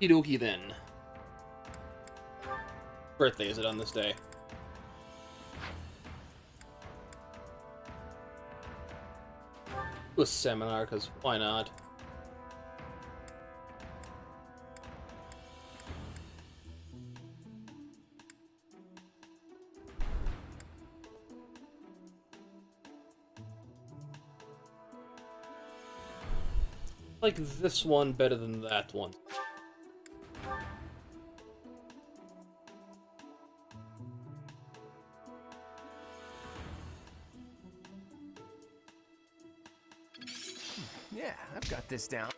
Okie then. Birthday is it on this day? Do a seminar, because why not? Like this one better than that one. Yeah, I've got this down.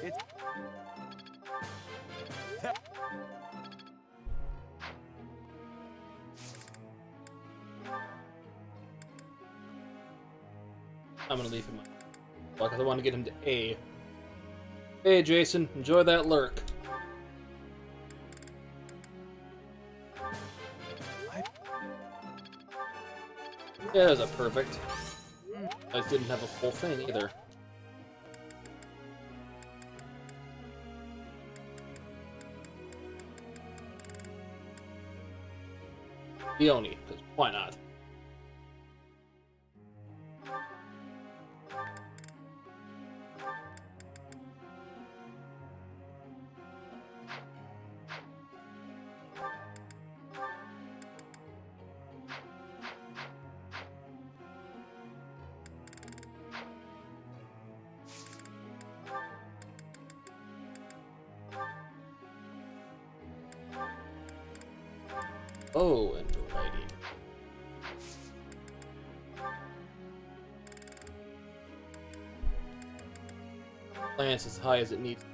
It's... I'm gonna leave him because I want to get him to A. Hey, Jason, enjoy that lurk. Yeah, that was a perfect. I just didn't have a full thing either. Leone, because why not? Oh, and righty. Lance as high as it needs.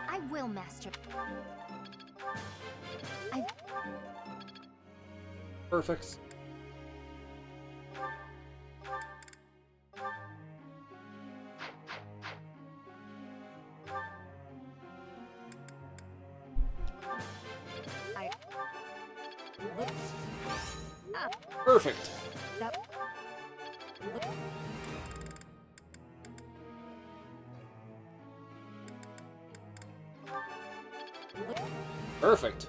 I will, Master. Perfect. Perfect. Perfect.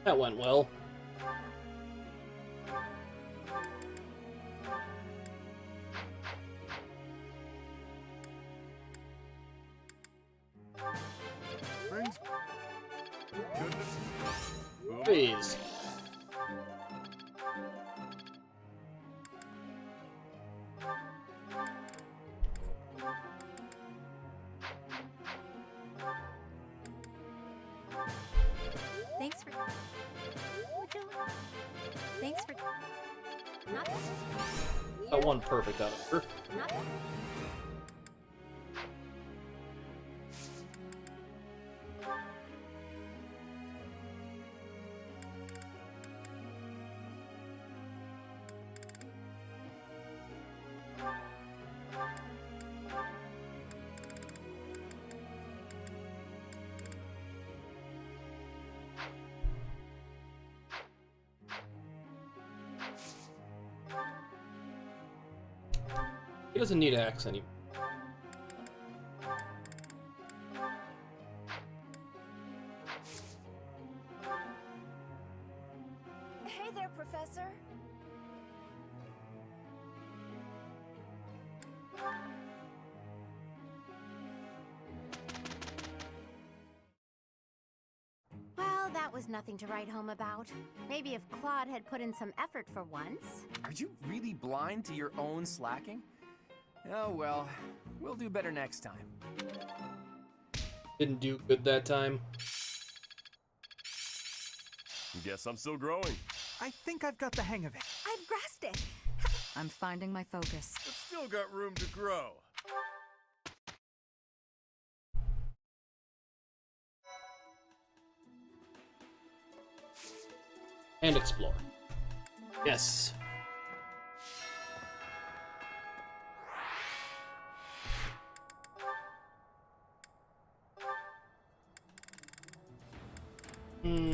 That went well. Brings... Goodness. Please. Thanks for. Thanks for. Not. Got one perfect out of her. Not. He doesn't need axe anymore. Hey there, Professor. Well, that was nothing to write home about. Maybe if Claude had put in some effort for once. Are you really blind to your own slacking? Oh well, we'll do better next time. Didn't do good that time. Guess I'm still growing. I think I've got the hang of it. I've grasped it. I'm finding my focus. But still got room to grow. And explore. Yes.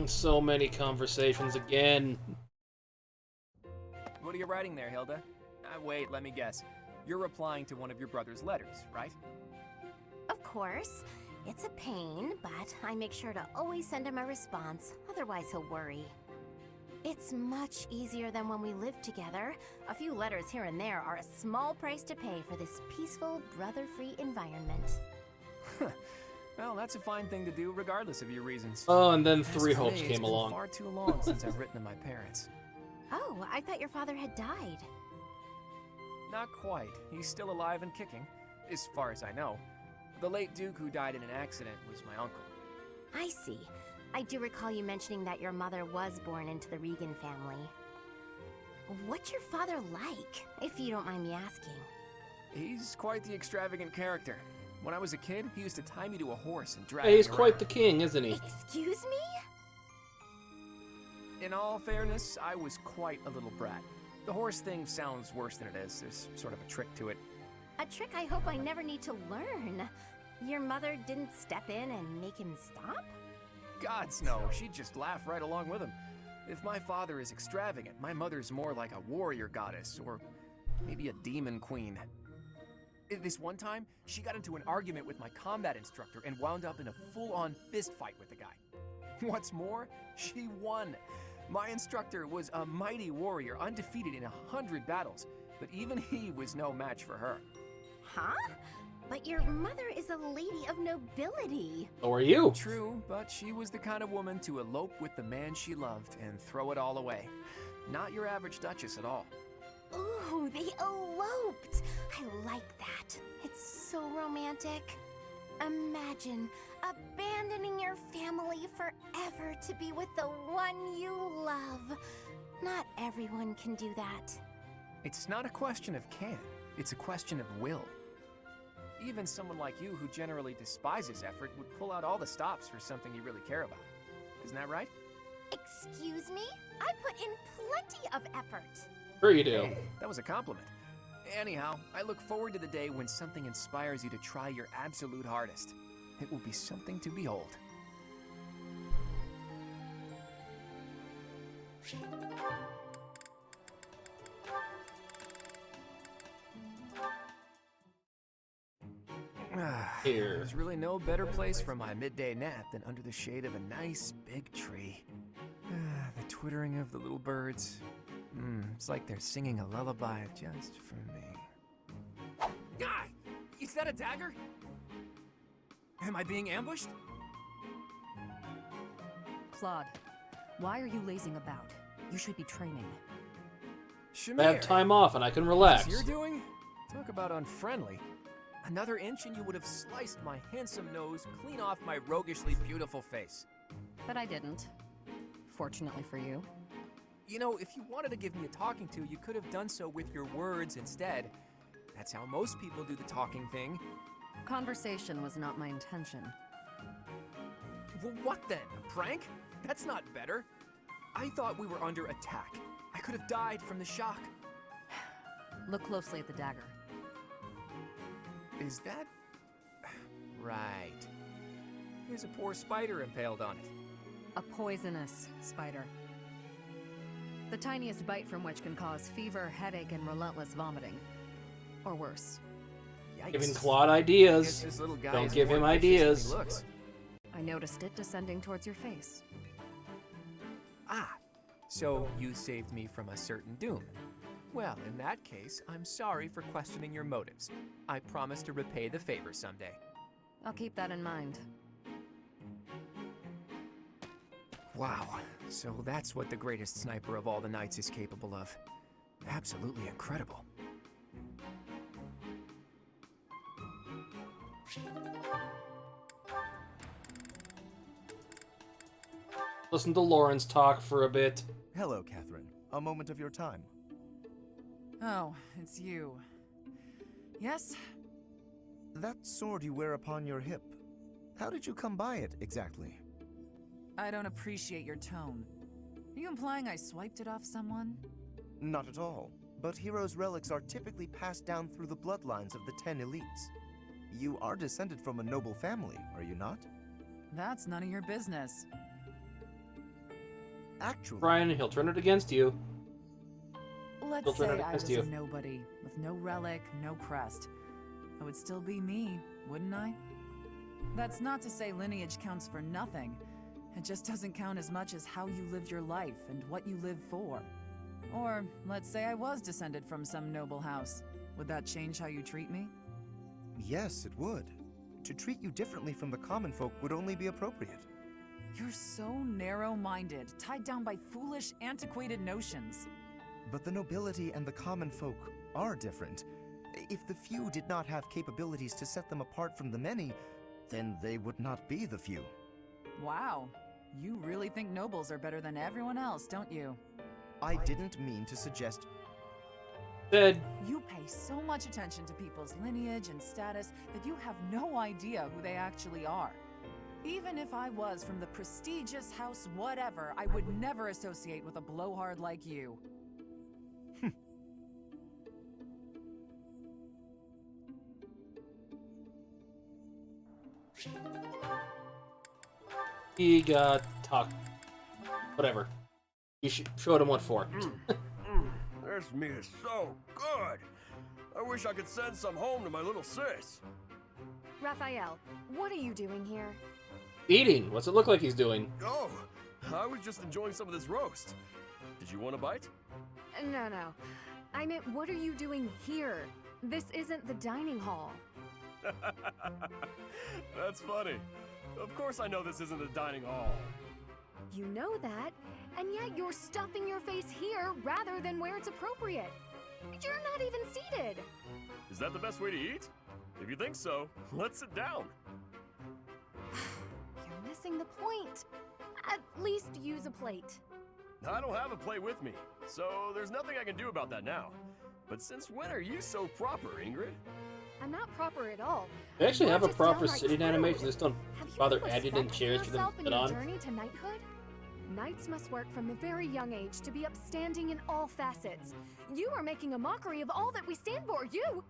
So many conversations again. What are you writing there, Hilda? Wait, let me guess. You're replying to one of your brother's letters, right? Of course. It's a pain, but I make sure to always send him a response, otherwise he'll worry. It's much easier than when we lived together. A few letters here and there are a small price to pay for this peaceful, brother-free environment. Well, that's a fine thing to do, regardless of your reasons. Oh, and then As Three for Hopes me, came it's been along. far too long since I've written to my parents. Oh, I thought your father had died. Not quite. He's still alive and kicking, as far as I know. The late Duke who died in an accident was my uncle. I see. I do recall you mentioning that your mother was born into the Regan family. What's your father like, if you don't mind me asking? He's quite the extravagant character. When I was a kid, he used to tie me to a horse and drag Hey, he's me quite around. the king, isn't he? Excuse me? In all fairness, I was quite a little brat. The horse thing sounds worse than it is. There's sort of a trick to it. A trick I hope I never need to learn. Your mother didn't step in and make him stop? Gods, no. She'd just laugh right along with him. If my father is extravagant, my mother's more like a warrior goddess, or maybe a demon queen. This one time, she got into an argument with my combat instructor and wound up in a full-on fist fight with the guy. What's more, she won. My instructor was a mighty warrior, undefeated in 100 battles, but even he was no match for her. Huh? But your mother is a lady of nobility. So are you? True, but she was the kind of woman to elope with the man she loved and throw it all away. Not your average duchess at all. Ooh, they eloped. I like that. It's so romantic. Imagine abandoning your family forever to be with the one you love. Not everyone can do that. It's not a question of can, it's a question of will. Even someone like you who generally despises effort would pull out all the stops for something you really care about. Isn't that right? Excuse me? I put in plenty of effort. Sure you do. Hey, that was a compliment. Anyhow, I look forward to the day when something inspires you to try your absolute hardest. It will be something to behold. Here. There's really no better place for my midday nap than under the shade of a nice big tree. The twittering of the little birds. It's like they're singing a lullaby just for me. Ah! Is that a dagger? Am I being ambushed? Claude, why are you lazing about? You should be training. Shamir, I have time off and I can what relax. you're doing? Talk about unfriendly. Another inch and you would have sliced my handsome nose clean off my roguishly beautiful face. But I didn't. Fortunately for you. You know, if you wanted to give me a talking to, you could have done so with your words instead. That's how most people do the talking thing. Conversation was not my intention. Well, what then? A prank? That's not better. I thought we were under attack. I could have died from the shock. Look closely at the dagger. Is that... right. There's a poor spider impaled on it. A poisonous spider. The tiniest bite from which can cause fever, headache, and relentless vomiting. Or worse. Yikes. Giving Claude Guess ideas. this little guy Don't is give more him vicious than ideas. he looks. I noticed it descending towards your face. Ah, so you saved me from a certain doom. Well, in that case, I'm sorry for questioning your motives. I promise to repay the favor someday. I'll keep that in mind. Wow, so that's what the greatest sniper of all the knights is capable of. Absolutely incredible. Listen to Lawrence talk for a bit. Hello, Catherine. A moment of your time. Oh, it's you. Yes? That sword you wear upon your hip. How did you come by it, exactly? I don't appreciate your tone. Are you implying I swiped it off someone? Not at all. But heroes' relics are typically passed down through the bloodlines of the 10 elites. You are descended from a noble family, are you not? That's none of your business. Actually... Brian, he'll turn it against you. Let's He'll turn say it I against was you. a nobody, with no relic, no crest. I would still be me, wouldn't I? That's not to say lineage counts for nothing. It just doesn't count as much as how you lived your life and what you live for. Or, let's say I was descended from some noble house. Would that change how you treat me? Yes, it would. To treat you differently from the common folk would only be appropriate. You're so narrow-minded, tied down by foolish, antiquated notions. But the nobility and the common folk are different. If the few did not have capabilities to set them apart from the many, then they would not be the few. Wow. You really think nobles are better than everyone else, don't you? I didn't mean to suggest... Dead. You pay so much attention to people's lineage and status that you have no idea who they actually are. Even if I was from the prestigious house whatever, I would never associate with a blowhard like you. He got talked. Whatever. You showed him what for. This meat is so good. I wish I could send some home to my little sis. Raphael, what are you doing here? Eating. What's it look like he's doing? Oh, I was just enjoying some of this roast. Did you want a bite? No. I meant, what are you doing here? This isn't the dining hall. That's funny. Of course I know this isn't the dining hall. You know that, and yet you're stuffing your face here rather than where it's appropriate. You're not even seated. Is that the best way to eat? If you think so, let's sit down. You're missing the point. At least use a plate. I don't have a plate with me, so there's nothing I can do about that now. But since when are you so proper, Ingrid? I'm not proper at all. They actually You're have a just proper downright sitting rude. animation. They just don't Have you bother no adding in respect chairs for for them yourself to in sit your on. journey to knighthood? Knights must work from a very young age to be upstanding in all facets. You are making a mockery of all that we stand for. You!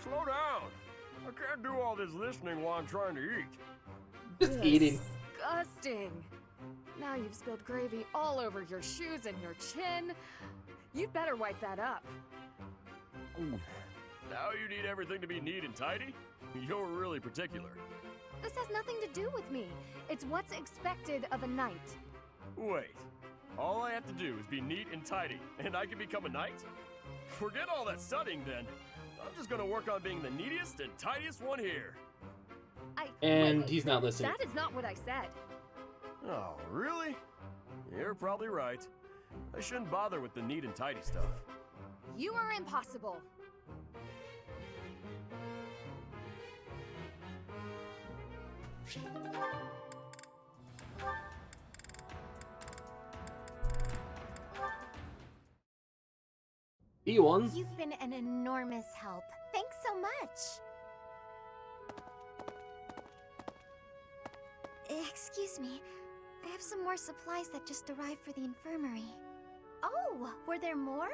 Slow down. I can't do all this listening while I'm trying to eat. Just eating. Disgusting. Now you've spilled gravy all over your shoes and your chin. You'd better wipe that up. Now you need everything to be neat and tidy? You're really particular. This has nothing to do with me. It's what's expected of a knight. Wait. All I have to do is be neat and tidy, and I can become a knight? Forget all that studying then. I'm just gonna work on being the neatest and tidiest one here. And Wait, he's not listening. That is not what I said. Oh, really? You're probably right. I shouldn't bother with the neat and tidy stuff. You are impossible. E1? You've been an enormous help. Thanks so much. Excuse me. I have some more supplies that just arrived for the infirmary. Oh, were there more?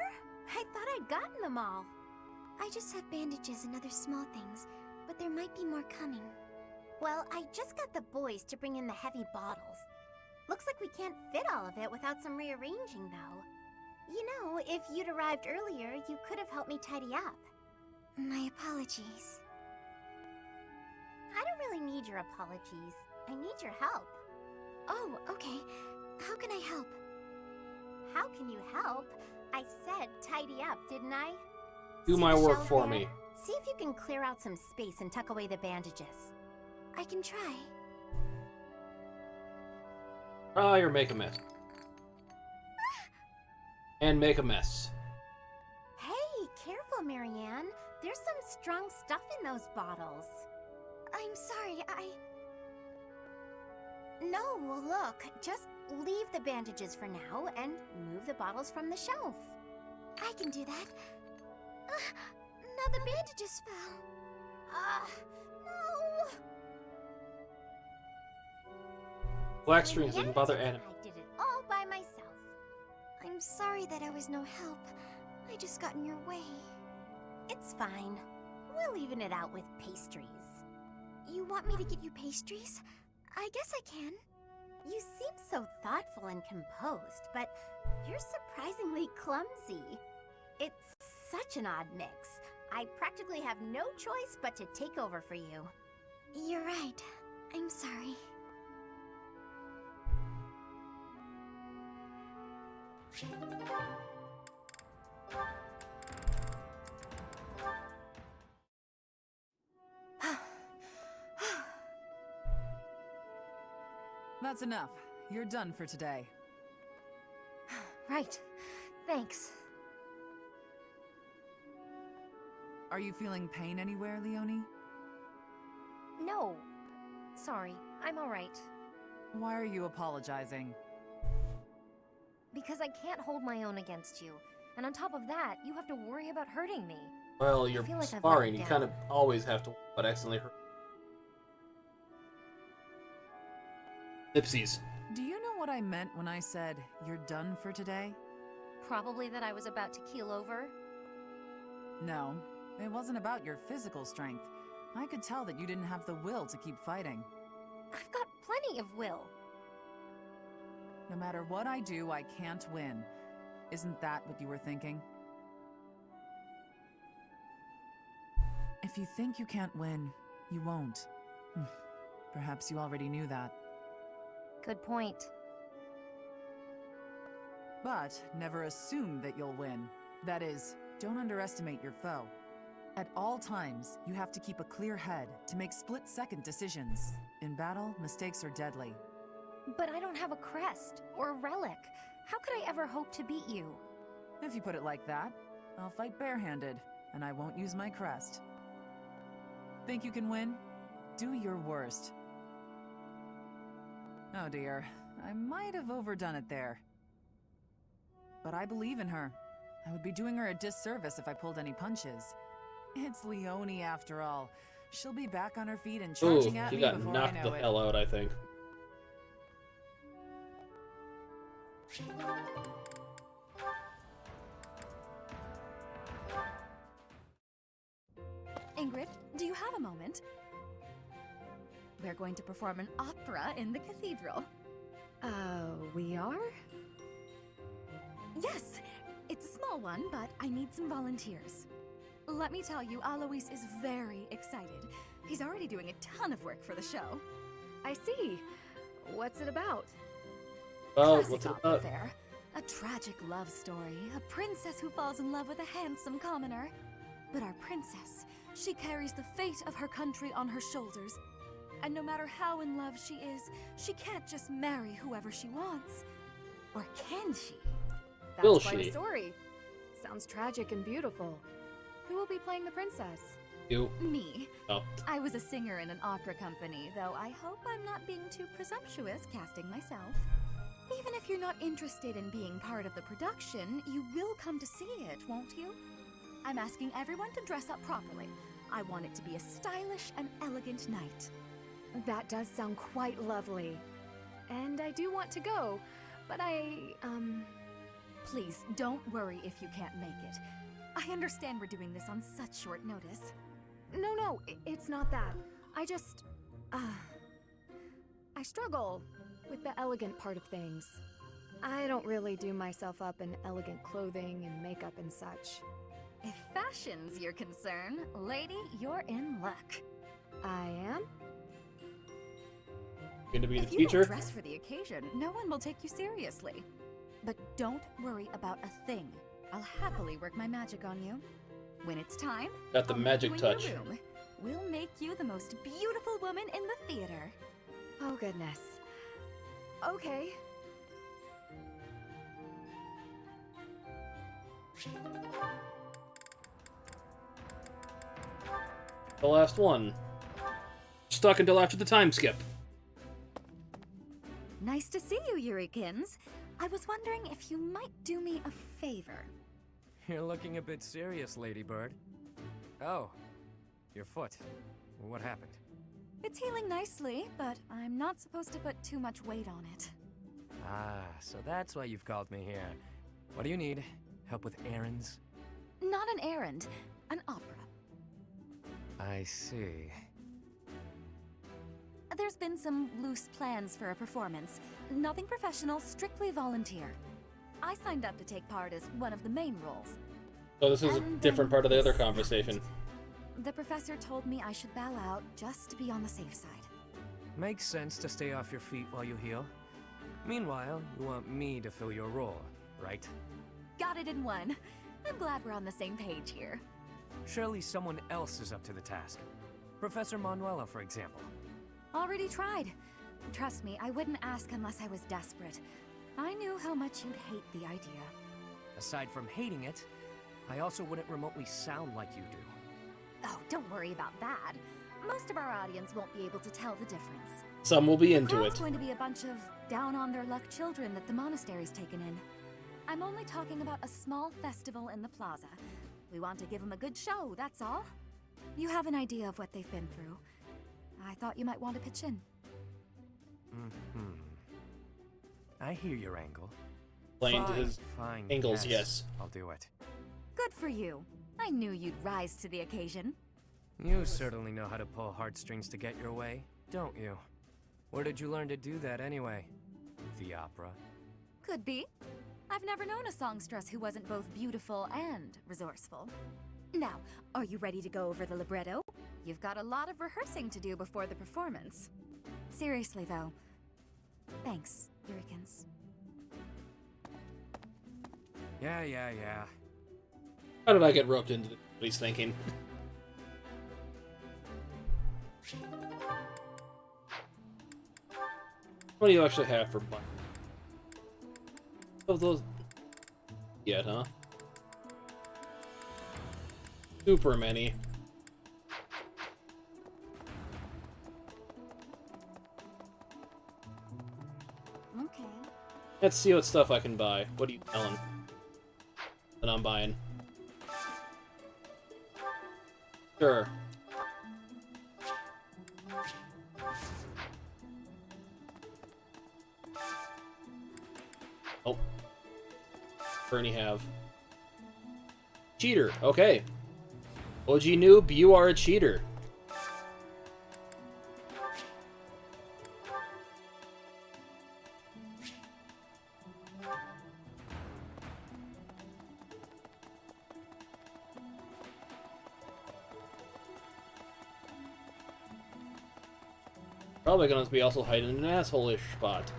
I thought I'd gotten them all. I just have bandages and other small things, but there might be more coming. Well, I just got the boys to bring in the heavy bottles. Looks like we can't fit all of it without some rearranging, though. You know, if you'd arrived earlier, you could have helped me tidy up. My apologies. I don't really need your apologies. I need your help. Oh, okay. How can I help? How can you help? I said tidy up, didn't I? Do See my the work shelf for there? me. See if you can clear out some space and tuck away the bandages. I can try. Try or make a mess. And make a mess. Hey, careful, Marianne. There's some strong stuff in those bottles. I'm sorry, No, look, just leave the bandages for now and move the bottles from the shelf. I can do that. Now the bandages fell. No! Black screens didn't bother Anime. I did it all by myself. I'm sorry that I was no help. I just got in your way. It's fine. We'll even it out with pastries. You want me to get you pastries? I guess I can. You seem so thoughtful and composed, but you're surprisingly clumsy. It's such an odd mix. I practically have no choice but to take over for you. You're right. I'm sorry. That's enough. You're done for today. Right. Thanks. Are you feeling pain anywhere, Leonie? No. Sorry, I'm alright. Why are you apologizing? Because I can't hold my own against you. And on top of that, you have to worry about hurting me. Well, you're feel like I've let sparring. you You down. kind of always have to, but accidentally hurt. Dipsies. Do you know what I meant when I said, you're done for today? Probably that I was about to keel over. No, it wasn't about your physical strength. I could tell that you didn't have the will to keep fighting. I've got plenty of will. No matter what I do, I can't win. Isn't that what you were thinking? If you think you can't win, you won't. Perhaps you already knew that. Good point. But never assume that you'll win. That is, don't underestimate your foe. At all times, you have to keep a clear head to make split-second decisions. In battle, mistakes are deadly. But I don't have a crest or a relic. How could I ever hope to beat you? If you put it like that, I'll fight barehanded, and I won't use my crest. Think you can win? Do your worst. Oh dear, I might have overdone it there. But I believe in her. I would be doing her a disservice if I pulled any punches. It's Leonie after all. She'll be back on her feet and Ooh, charging at she me got before knocked I the know it. hell out, I think. Ingrid, do you have a moment? We're going to perform an opera in the cathedral. We are? Yes! It's a small one, but I need some volunteers. Let me tell you, Alois is very excited. He's already doing a ton of work for the show. I see. What's it about? Well, Classic what's it opera about? fare. A tragic love story, a princess who falls in love with a handsome commoner. But our princess, she carries the fate of her country on her shoulders. And no matter how in love she is, she can't just marry whoever she wants. Or can she? That's Will quite she? a story. Sounds tragic and beautiful. Who will be playing the princess? You. Me. Oh. I was a singer in an opera company, though I hope I'm not being too presumptuous casting myself. Even if you're not interested in being part of the production, you will come to see it, won't you? I'm asking everyone to dress up properly. I want it to be a stylish and elegant night. That does sound quite lovely. And I do want to go, but Please, don't worry if you can't make it. I understand we're doing this on such short notice. No, it's not that. I just, I struggle with the elegant part of things. I don't really do myself up in elegant clothing and makeup and such. If fashion's your concern, lady, you're in luck. I am? Going to be the If you teacher? don't dress for the occasion, no one will take you seriously. But don't worry about a thing. I'll happily work my magic on you. When it's time, Got the I'll meet magic you in touch. your room. We'll make you the most beautiful woman in the theater. Oh goodness. Okay. The last one. Stuck until after the time skip. Nice to see you, Yurikins. I was wondering if you might do me a favor. You're looking a bit serious, Ladybird. Oh, your foot. What happened? It's healing nicely, but I'm not supposed to put too much weight on it. Ah, so that's why you've called me here. What do you need? Help with errands? Not an errand, an opera. I see. There's been some loose plans for a performance. Nothing professional, strictly volunteer. I signed up to take part as one of the main roles. So this is a And different then part of the other this conversation. happened. The professor told me I should bow out just to be on the safe side. Makes sense to stay off your feet while you heal. Meanwhile, you want me to fill your role, right? Got it in one. I'm glad we're on the same page here. Surely someone else is up to the task. Professor Manuela, for example. Already tried. Trust me, I wouldn't ask unless I was desperate. I knew how much you'd hate the idea. Aside from hating it, I also wouldn't remotely sound like you do. Oh, don't worry about that. Most of our audience won't be able to tell the difference. Some will be The into crowd's it. going to be a bunch of down-on-their-luck children that the monastery's taken in. I'm only talking about a small festival in the plaza. We want to give them a good show, that's all. You have an idea of what they've been through. I thought you might want to pitch in. I hear your angle. Playing to his Fine, angles, yes. I'll do it. Good for you. I knew you'd rise to the occasion. You certainly know how to pull heartstrings to get your way, don't you? Where did you learn to do that anyway? The opera. Could be. I've never known a songstress who wasn't both beautiful and resourceful. Now, are you ready to go over the libretto? You've got a lot of rehearsing to do before the performance. Seriously, though. Thanks, Yurikins. Yeah. How did I get roped into what he's thinking? What do you actually have for money? Oh, those... Yet, huh? Super many. Okay. Let's see what stuff I can buy. What are you telling? That I'm buying. Sure. Oh. Bernie have. Cheater. Okay. OG noob, you are a cheater. Probably gonna be also hiding in an asshole-ish spot.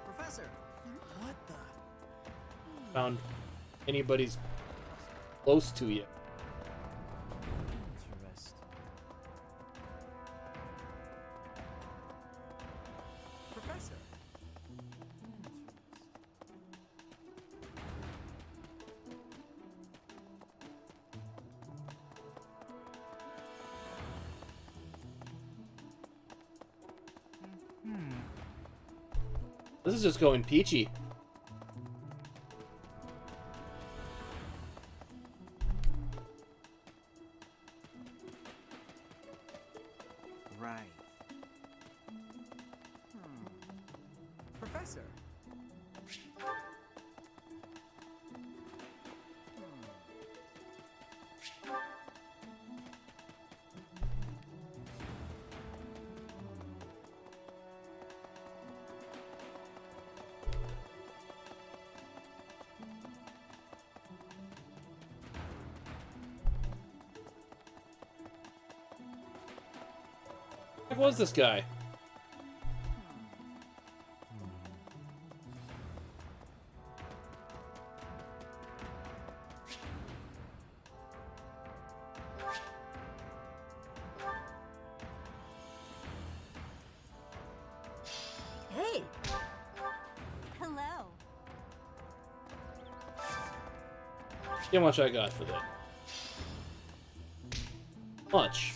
Professor, what the? Found anybody's close to you. Interest. Professor. This is just going peachy. Right. Professor. Who was this guy? Hey! Hello. See how much I got for that. Much.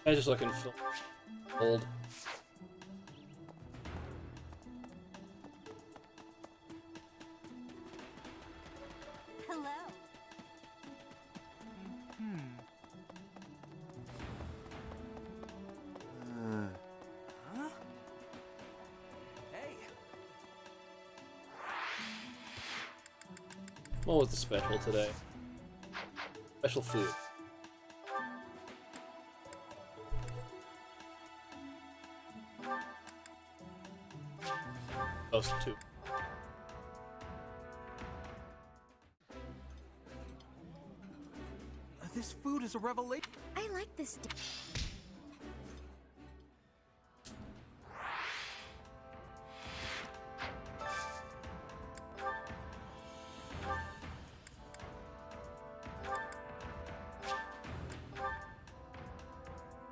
I just looking old. Hello. Huh? Hey. What was the special today? Special food. Those two. This food is a revelation. I like this.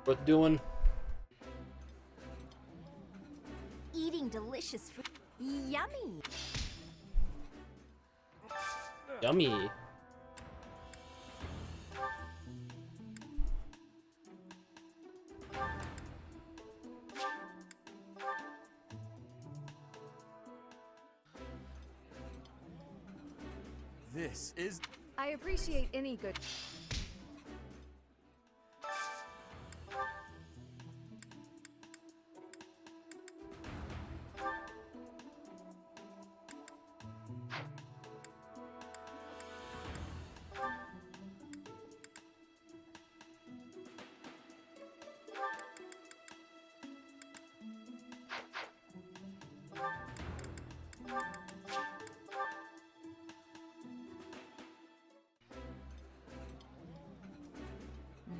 Worth doing. Eating delicious food. Yummy. Yummy. This is. I appreciate any good.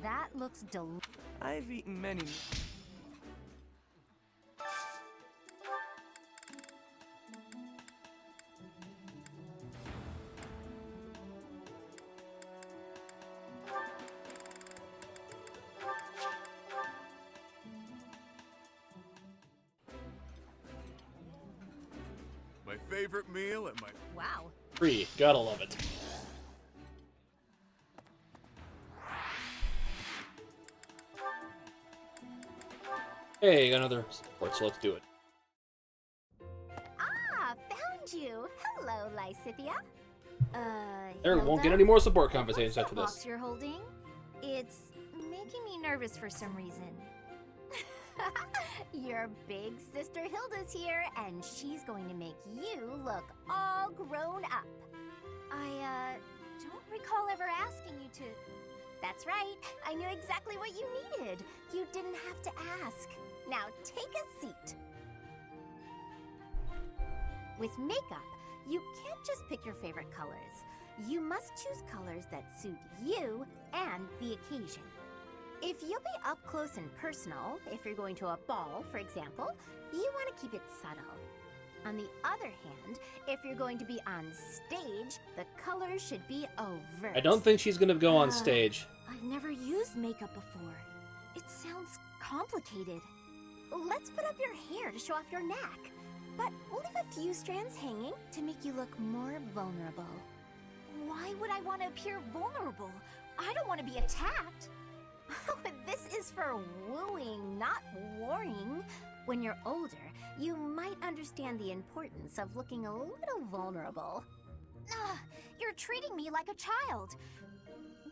That looks I've eaten many. My favorite meal at my... Wow. Free. Gotta love it. Hey, got another support, so let's do it. Ah, found you. Hello, Lysithia. There won't Hilda? get any more support What's conversations that after box this. you're holding? It's making me nervous for some reason. Your big sister Hilda's here, and she's going to make you look all grown up. I, don't recall ever asking you to... That's right, I knew exactly what you needed. You didn't have to ask. Now take a seat. With makeup, you can't just pick your favorite colors. You must choose colors that suit you and the occasion. If you'll be up close and personal, if you're going to a ball, for example, you want to keep it subtle. On the other hand, if you're going to be on stage, the colors should be overt. I don't think she's gonna go on stage. I've never used makeup before. It sounds complicated. Let's put up your hair to show off your neck. But we'll leave a few strands hanging to make you look more vulnerable. Why would I want to appear vulnerable? I don't want to be attacked. This is for wooing, not warring. When you're older, you might understand the importance of looking a little vulnerable. You're treating me like a child.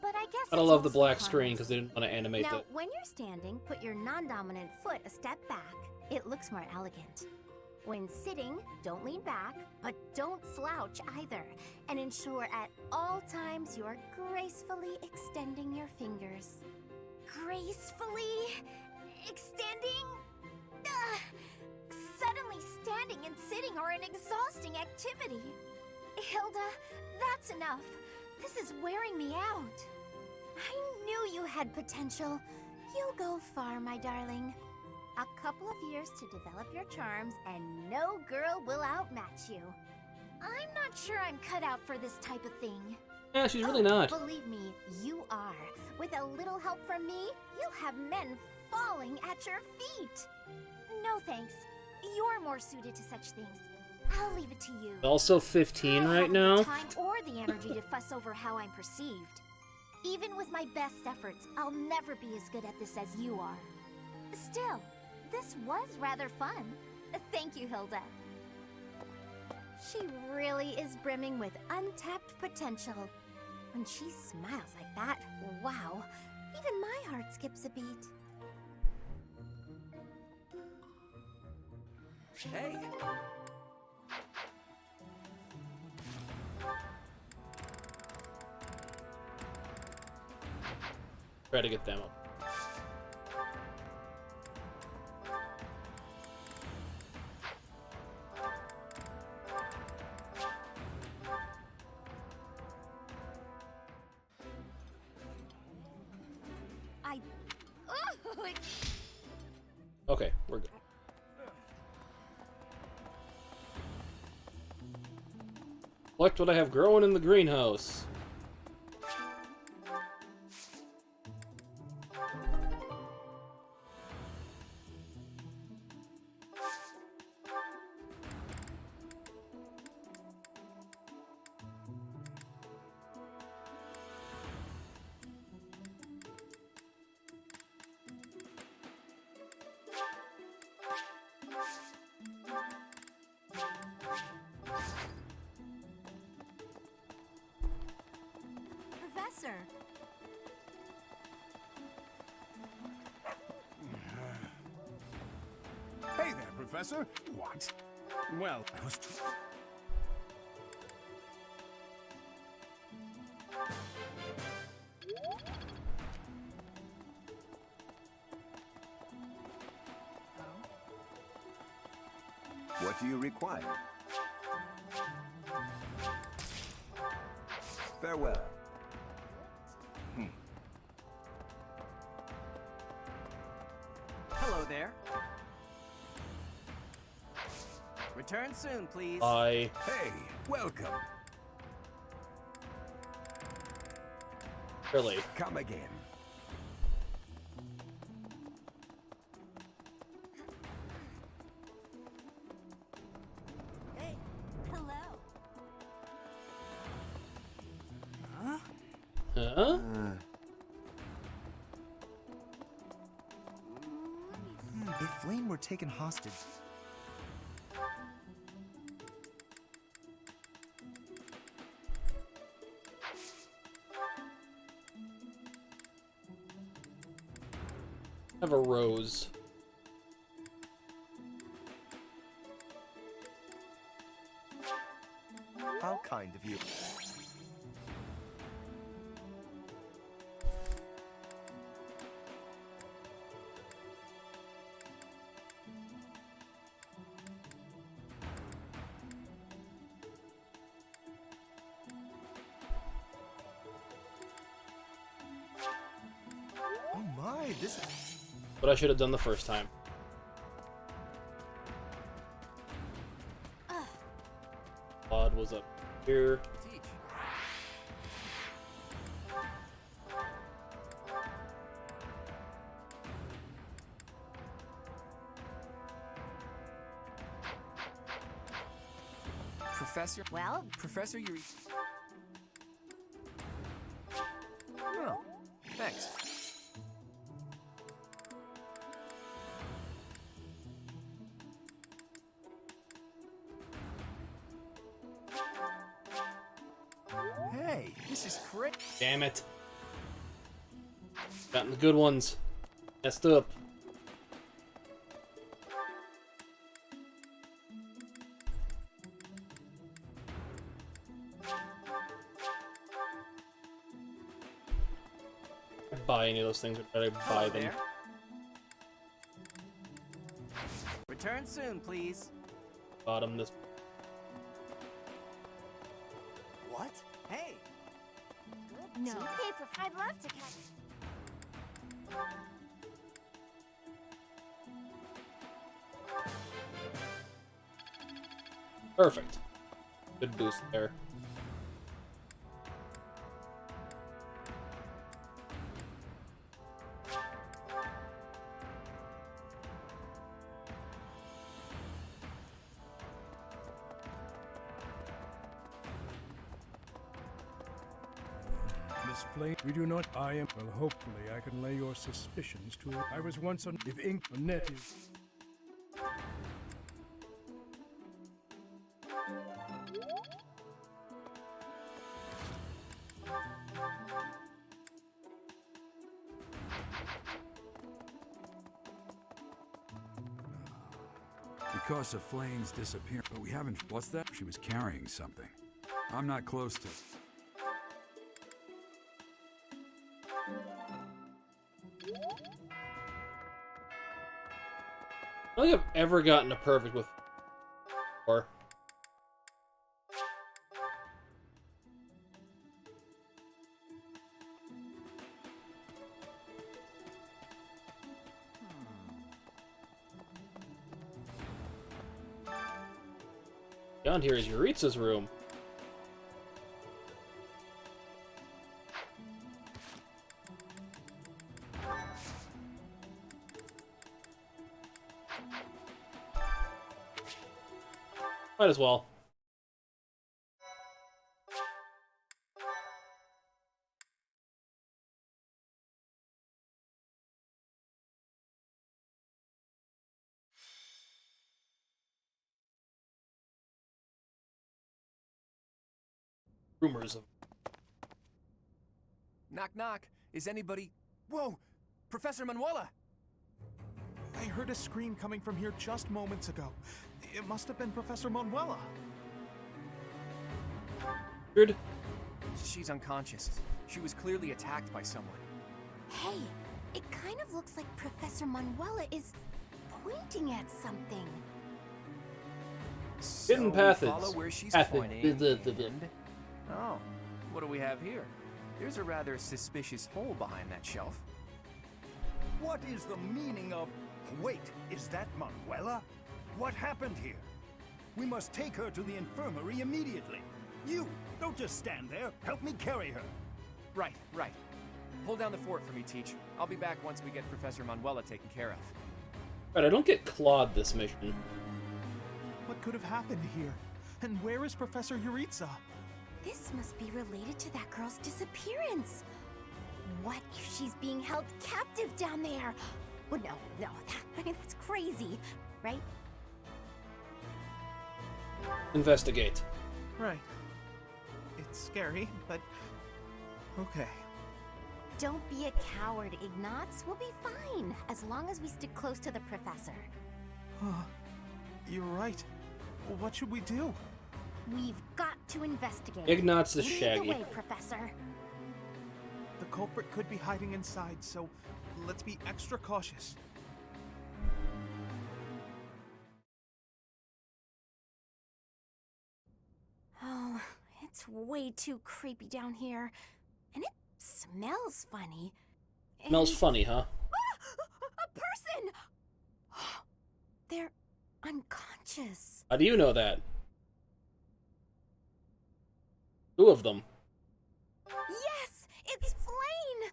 But I guess I it's love the also black screen harmless. because they didn't want to animate Now, the. when you're standing, put your non-dominant foot a step back. It looks more elegant. When sitting, don't lean back, but don't slouch either. And ensure at all times you are gracefully extending your fingers. Gracefully extending? Suddenly standing and sitting are an exhausting activity. Hilda, that's enough. This is wearing me out. I knew you had potential. You'll go far, my darling. A couple of years to develop your charms, and no girl will outmatch you. I'm not sure I'm cut out for this type of thing. Yeah, she's really not. Believe me, you are. With a little help from me, you'll have men falling at your feet. No thanks. You're more suited to such things. I'll leave it to you. Also 15 I right haven't now. the time or the energy to fuss over how I'm perceived. Even with my best efforts, I'll never be as good at this as you are. Still, this was rather fun. Thank you, Hilda. She really is brimming with untapped potential. When she smiles like that, wow, even my heart skips a beat. Hey! Try to get them up. Okay, we're good. Collect what I have growing in the greenhouse. Professor. Hey there, Professor. What? Well, I was too... What do you require? Farewell. Hello there. Return soon, please. Bye. Hey, welcome. Really? Come again. Hey, hello. Huh? If Flayn were taken hostage... Have a rose. How kind of you. Oh my, this is... What I should have done the first time. Claude was up here. Teach. Professor? Well, Professor, you're... Oh, thanks. Hey, this is great. Damn it. Gotten the good ones. Messed up. Buy any of those things, or try to buy Hello them. there. Return soon, please. Bottom this. What? Hey! no. Okay, I'd love to catch. Perfect. Good boost there. Miss Flayn, we do not. I am. Well, hopefully I can lay your suspicions to. I was once on. If ink or net is. Because of Flayn's disappearance. But we haven't. What's that? She was carrying something. I'm not close to. I don't think I've ever gotten a perfect with. Or. Down here is Yuritsa's room. Might as well. Rumors of. Knock, knock. Is anybody... Whoa! Professor Manuela! I heard a scream coming from here just moments ago. It must have been Professor Manuela. Weird. She's unconscious. She was clearly attacked by someone. Hey, it kind of looks like Professor Manuela is pointing at something. Hidden paths. Follow where she's pointing. And... Oh, what do we have here? There's a rather suspicious hole behind that shelf. What is the meaning of... Wait, is that Manuela? What happened here? We must take her to the infirmary immediately. You, don't just stand there. Help me carry her. Right, right. Hold down the fort for me, Teach. I'll be back once we get Professor Manuela taken care of. Right, I don't get clawed this mission. What could have happened here? And where is Professor Yuritsa? This must be related to that girl's disappearance. What if she's being held captive down there? Well, no, that's crazy, right? Investigate. Right. It's scary, but... okay. Don't be a coward, Ignatz. We'll be fine, as long as we stick close to the professor. You're right. What should we do? We've got to investigate. Ignatz is Lead shaggy. the way, Professor. The culprit could be hiding inside, so let's be extra cautious. Oh, it's way too creepy down here. And it smells funny. Smells funny, huh? A person! They're unconscious. How do you know that? Two of them. Yes! It's Flayn!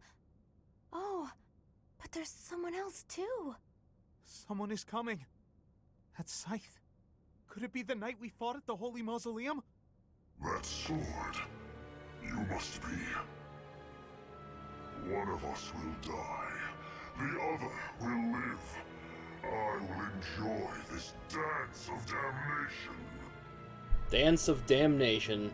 Oh, but there's someone else too. Someone is coming. That scythe. Could it be the night we fought at the Holy Mausoleum? That sword. You must be. One of us will die. The other will live. I will enjoy this dance of damnation. Dance of damnation.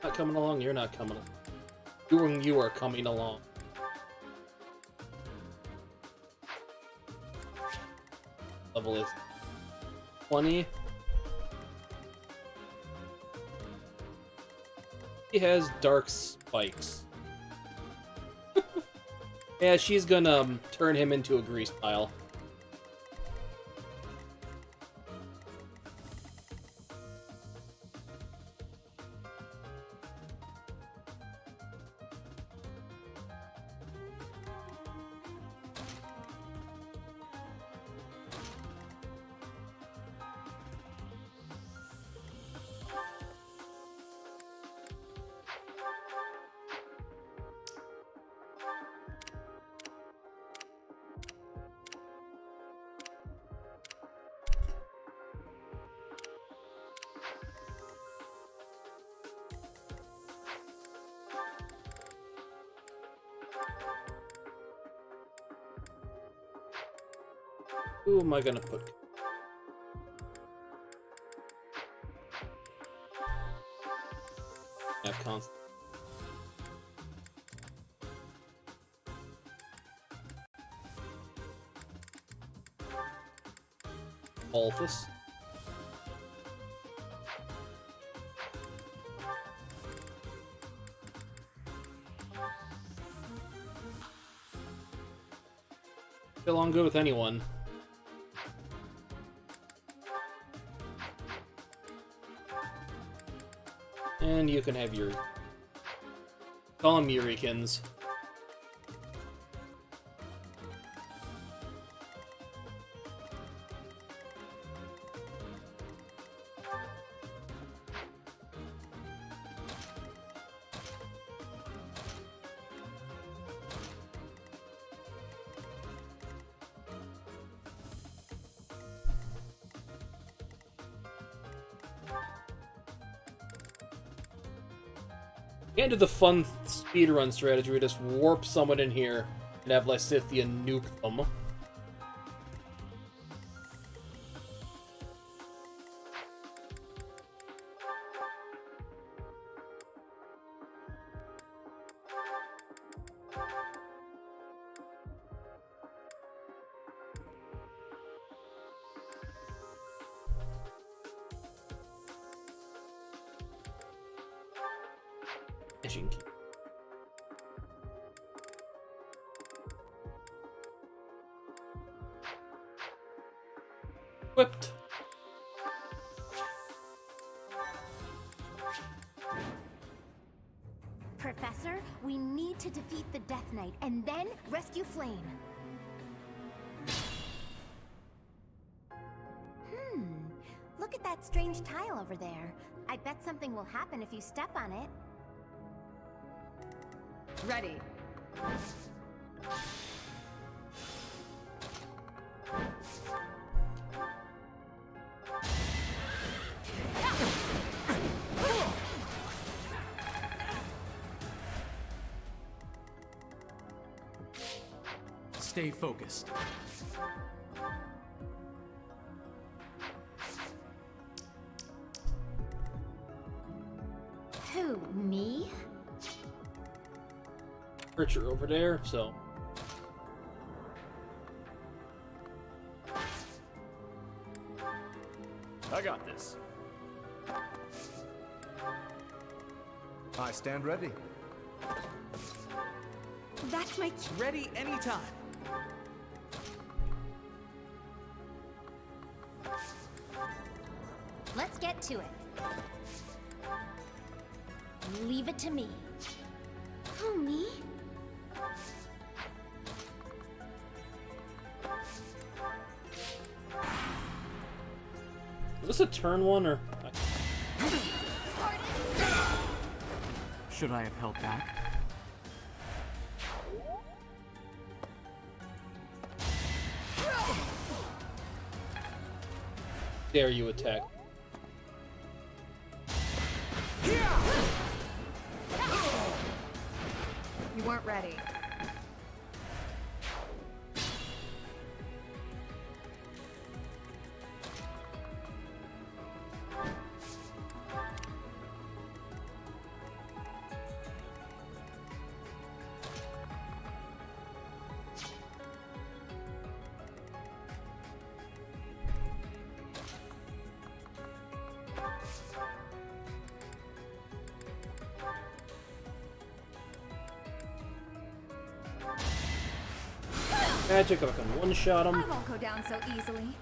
Not coming along, you're not coming along. You are coming along. Level is 20. He has dark spikes. Yeah, she's gonna turn him into a grease pile. Who am I gonna put? Have constant. Alphys. Get along good with anyone. And you can have your... Call them Eurykins. Can't do the fun speedrun strategy where we just warp someone in here and have Lysithea nuke them. Equipped. Professor, we need to defeat the Death Knight and then rescue Flayn. Look at that strange tile over there. I bet something will happen if you step on it. Ready. Stay focused. Who, me? Archer over there, so... I got this. I stand ready. That's my... Ready anytime. Let's get to it. Leave it to me. Who, me? Is this a turn one or? Should I have held back? Dare you attack? You weren't ready. Magic, I can one-shot him. I won't go down so easily.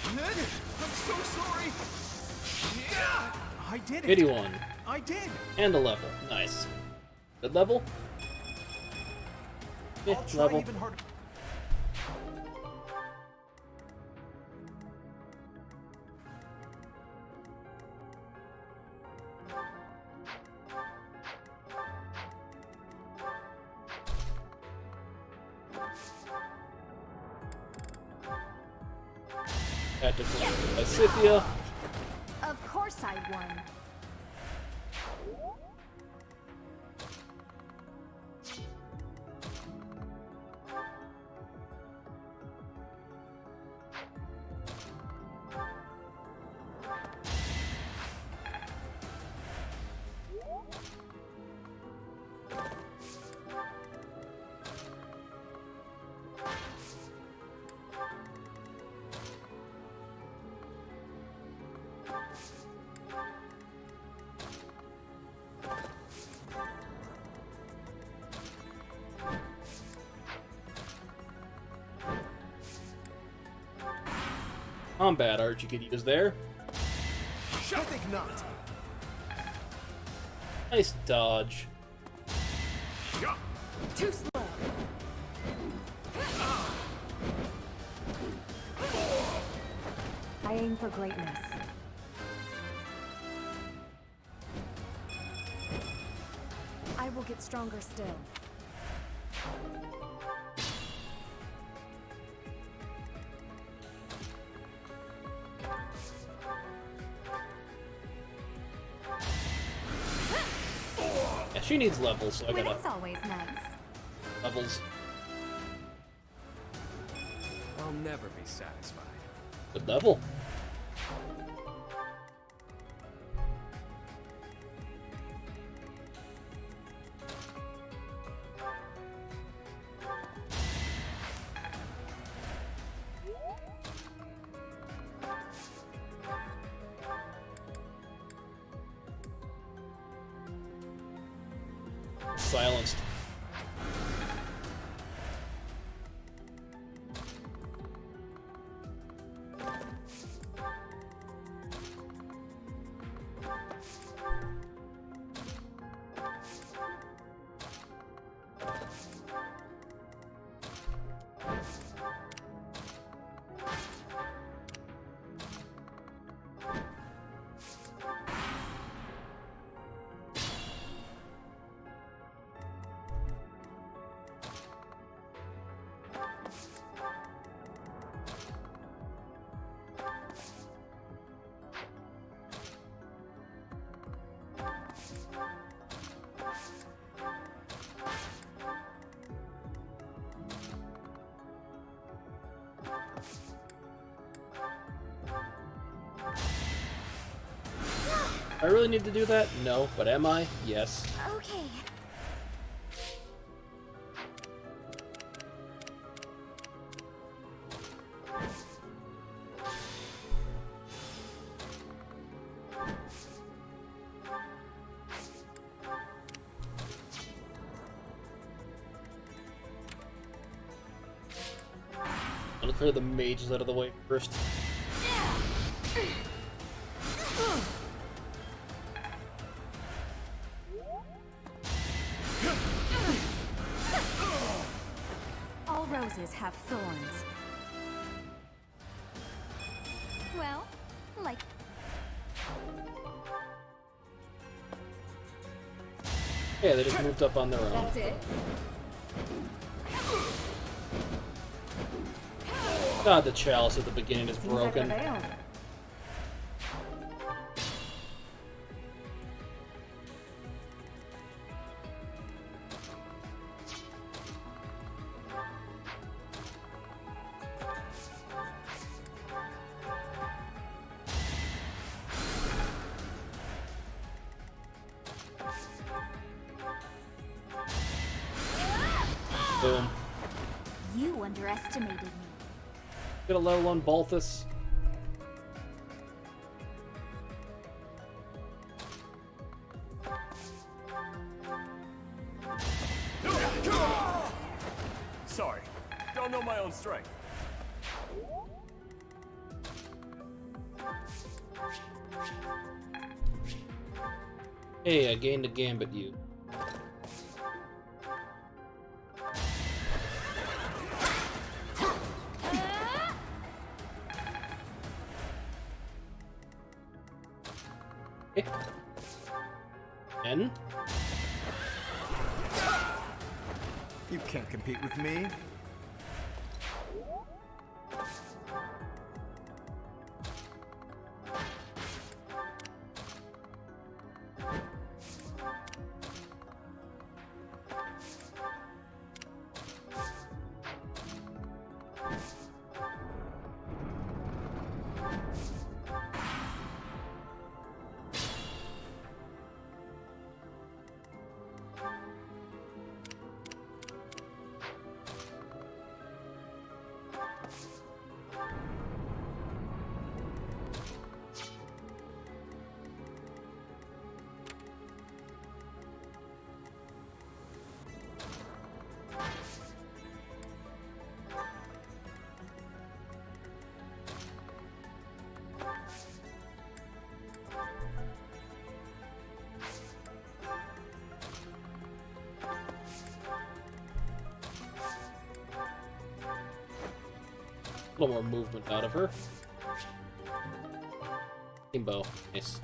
I'm so sorry. I did it. 81. I did. And a level. Nice. Good level? Yeah, I'll try level. even harder. Tactical by Scythia. Of course course I won. Combat art you could use there. I think not. Nice dodge. Too slow. I aim for greatness. I will get stronger still. Yeah, she needs levels, so I gotta Winning's always nice. levels. I'll never be satisfied. Good level. Silenced. I really need to do that? No, but am I? Yes. Okay. I'm gonna clear the mages out of the way first. All roses have thorns. Well, like... Yeah, they just moved up on their own. That's it. God, the chalice at the beginning is Seems like broken. I failed. Boom. You underestimated me. Get a level on Balthus. Sorry, don't know my own strength. Hey, I gained a gambit you. N? You can't compete with me. A little more movement out of her. Rainbow. Nice.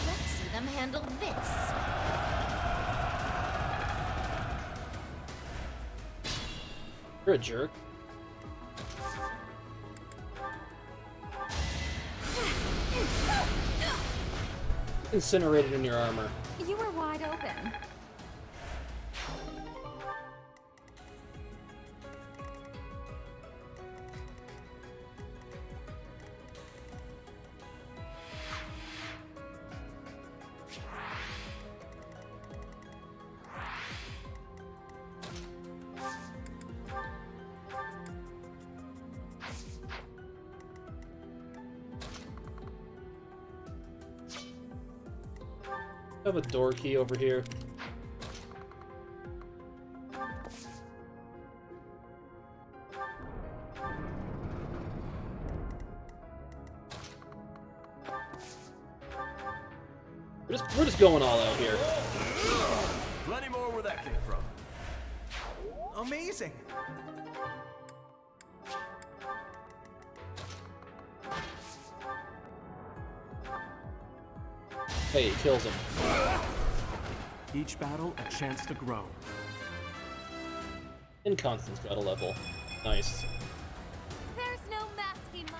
Let's see them handle this. You're a jerk. Incinerated in your armor. You were wide open. I have a door key over here. We're just going all out here. Plenty more where that came from. Amazing! Hey, he kills him. Each battle, a chance to grow. And Constance got a level. Nice. There's no masking my...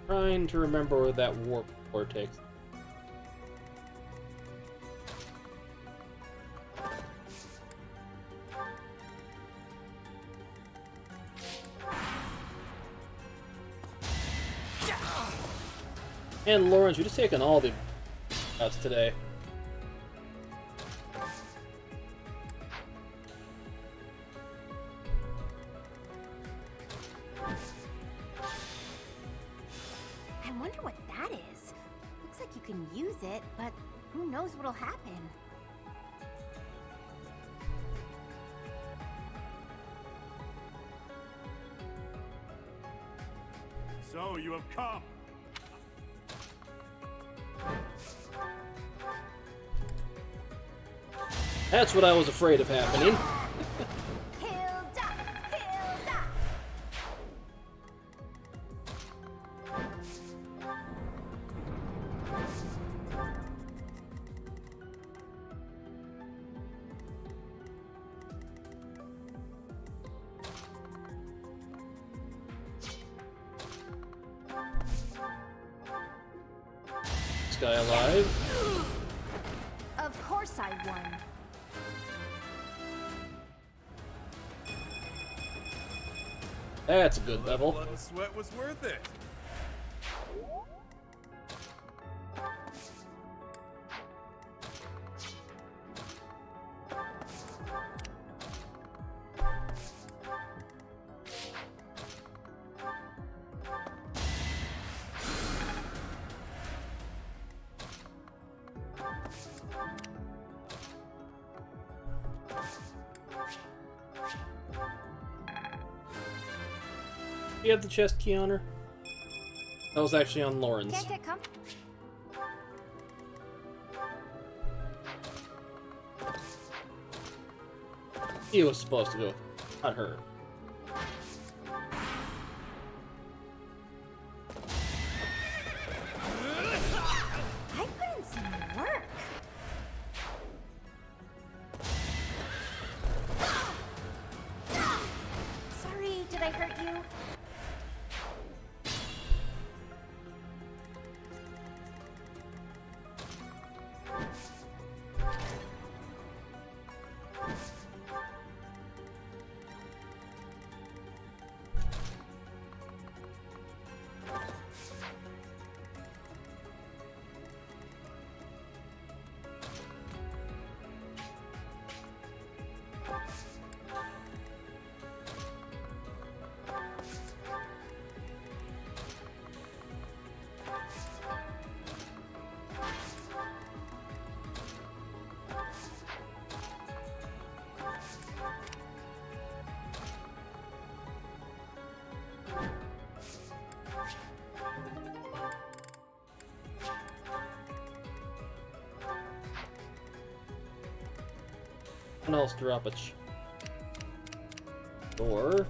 Trying to remember where that warp vortex. And Lawrence, you're just taking all the outs today. I wonder what that is. Looks like you can use it, but who knows what'll happen. So you have come. That's what I was afraid of happening. Hilda! Hilda! This guy alive. Of course I won. That's a good level. Blood and sweat was worth it. You have the chest key on her? That was actually on Lawrence. Can't get come. He was supposed to go, not her. I put in some work. Sorry, did I hurt you? Someone else drop a door.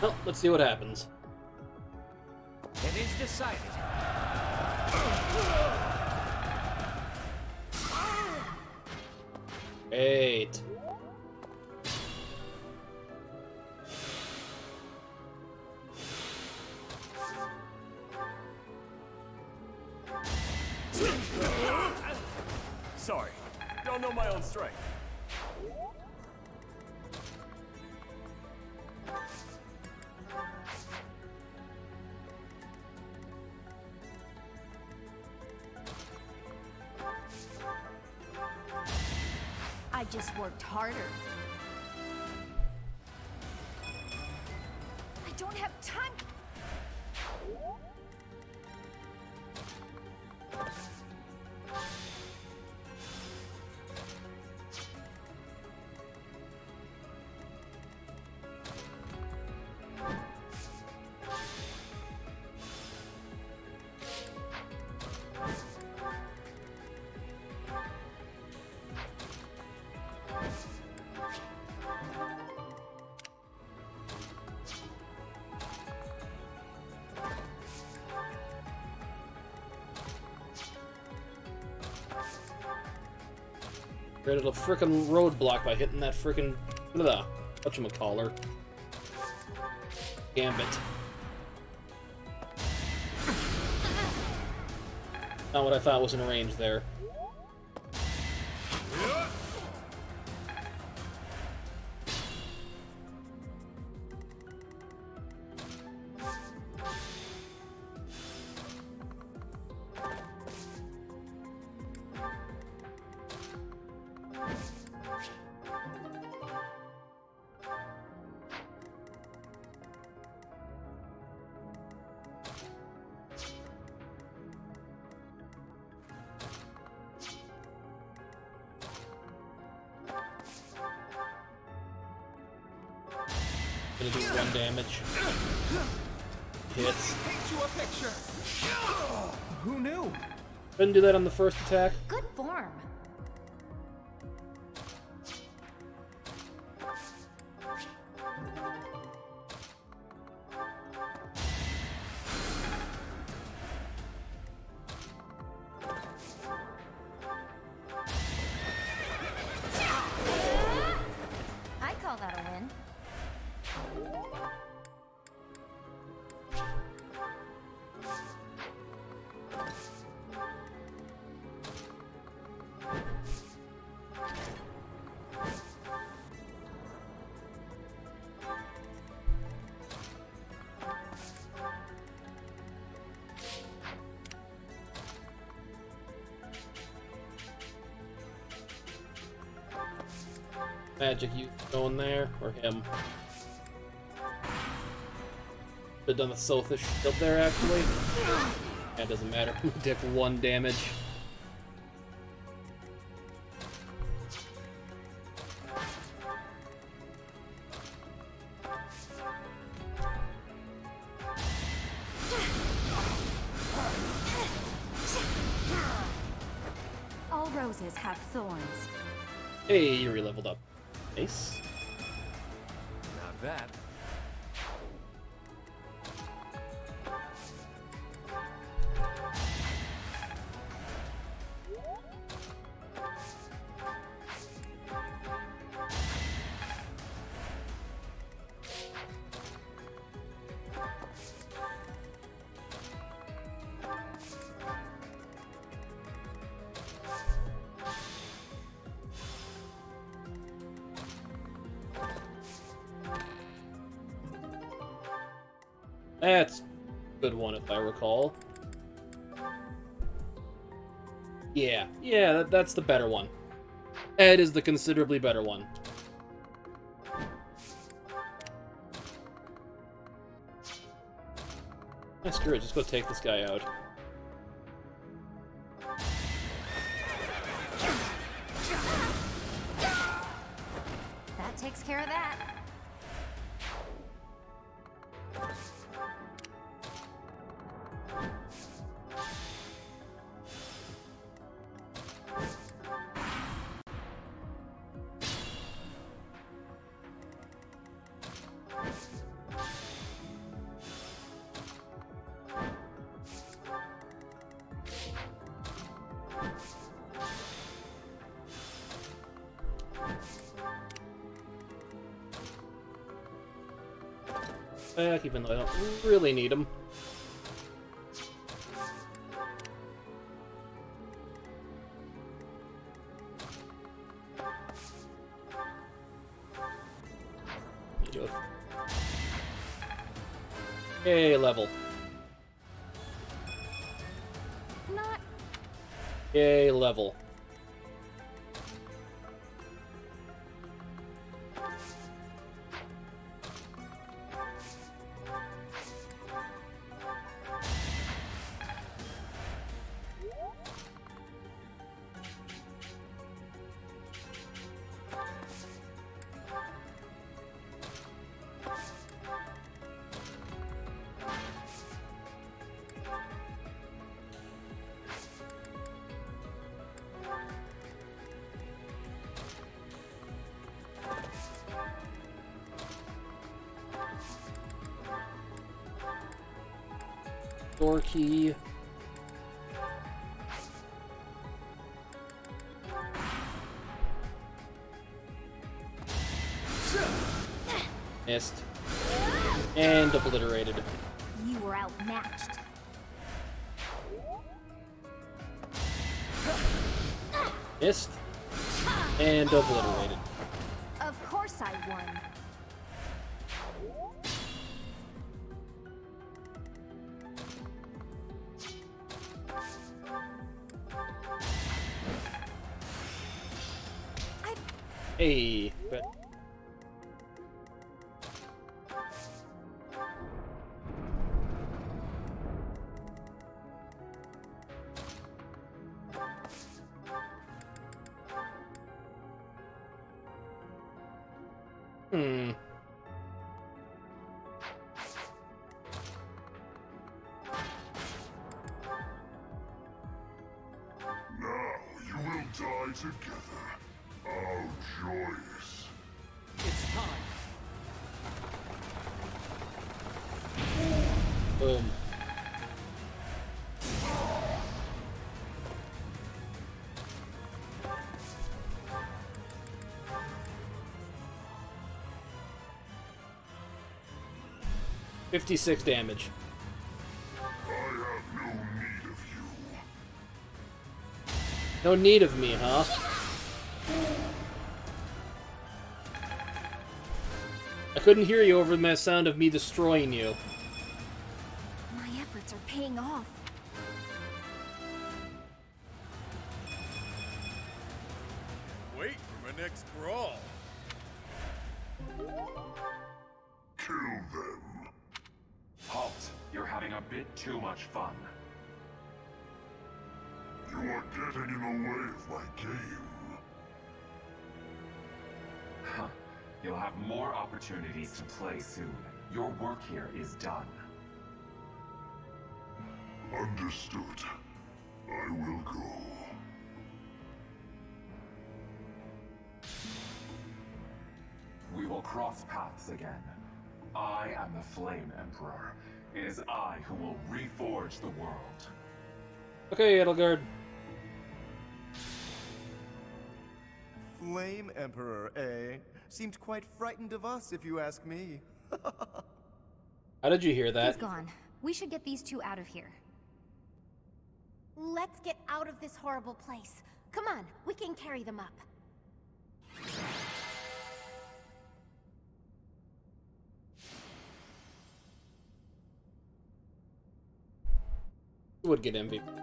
Well, let's see what happens. It is decided. Great. Sorry, don't know my own strength. I just worked harder. I don't have time. Created a frickin' roadblock by hitting that frickin' whatchamacallit. Gambit. Not what I thought was in range there. Gonna do 1 damage. Hits. Paint you a picture. Who knew? Couldn't do that on the first attack. Good form. I call that a win. Magic, you going there or him? Could've done the selfish shield there actually. That doesn't matter. We took 1 damage. All roses have thorns. Hey, you re-leveled up. Nice. Not that. That's a good one, if I recall. Yeah, that's the better one. Ed is the considerably better one. Screw it, just go take this guy out. That takes care of that. Back, even though I don't really need him. Yay, level. Not. Yay, level. Door key. Missed. And obliterated. You were outmatched. Missed. And obliterated. Of course I won. Hey, but Now you will die together. How joyous. It's time. boom. $56 damage. I have no need of you. No need of me, huh? I couldn't hear you over the sound of me destroying you. My efforts are paying off. Wait for my next brawl. Kill them. Halt! You're having a bit too much fun. You are getting in the way of my game. Huh. You'll have more opportunities to play soon. Your work here is done. Understood. I will go. We will cross paths again. I am the Flame Emperor. It is I who will reforge the world. Okay, Edelgard. Flame Emperor, eh? Seemed quite frightened of us, if you ask me. How did you hear that? He's gone. We should get these two out of here. Let's get out of this horrible place. Come on, we can carry them up. He would get MVP.